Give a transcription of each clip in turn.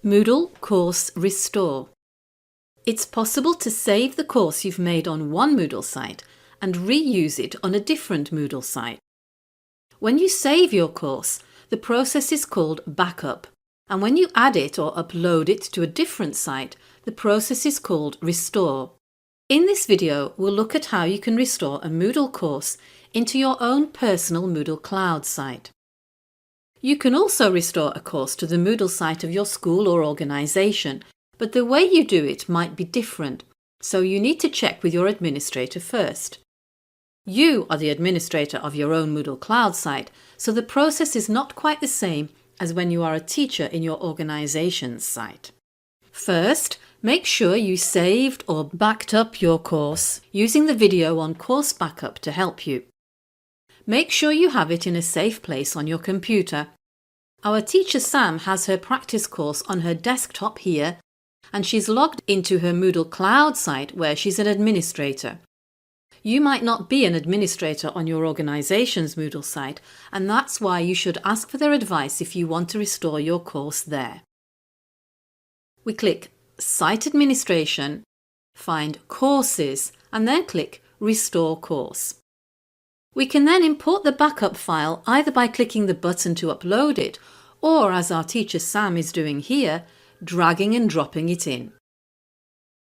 Moodle Course Restore. It's possible to save the course you've made on one Moodle site and reuse it on a different Moodle site. When you save your course, the process is called backup, and when you add it or upload it to a different site, the process is called restore. In this video, we'll look at how you can restore a Moodle course into your own personal Moodle Cloud site. You can also restore a course to the Moodle site of your school or organisation, but the way you do it might be different, so you need to check with your administrator first. You are the administrator of your own Moodle Cloud site, so the process is not quite the same as when you are a teacher in your organisation's site. First, make sure you saved or backed up your course using the video on Course Backup to help you. Make sure you have it in a safe place on your computer. Our teacher Sam has her practice course on her desktop here, and she's logged into her Moodle Cloud site where she's an administrator. You might not be an administrator on your organisation's Moodle site, and that's why you should ask for their advice if you want to restore your course there. We click Site Administration, find Courses, and then click Restore Course. We can then import the backup file either by clicking the button to upload it or, as our teacher Sam is doing here, dragging and dropping it in.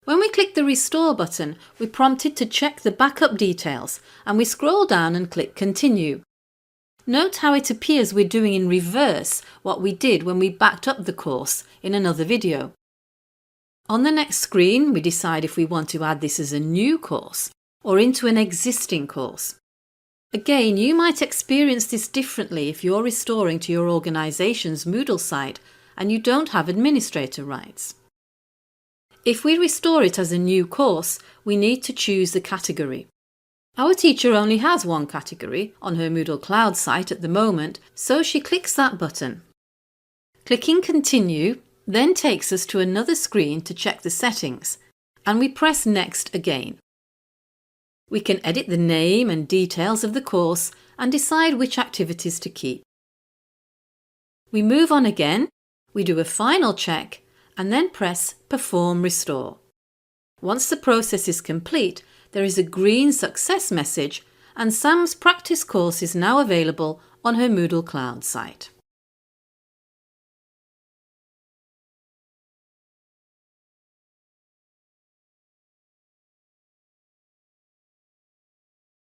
When we click the Restore button, we're prompted to check the backup details and we scroll down and click Continue. Note how it appears we're doing in reverse what we did when we backed up the course in another video. On the next screen, we decide if we want to add this as a new course or into an existing course. Again, you might experience this differently if you're restoring to your organisation's Moodle site and you don't have administrator rights. If we restore it as a new course, we need to choose the category. Our teacher only has one category on her Moodle Cloud site at the moment, so she clicks that button. Clicking Continue then takes us to another screen to check the settings, and we press Next again. We can edit the name and details of the course and decide which activities to keep. We move on again, we do a final check and then press Perform Restore. Once the process is complete, there is a green success message and Sam's practice course is now available on her Moodle Cloud site.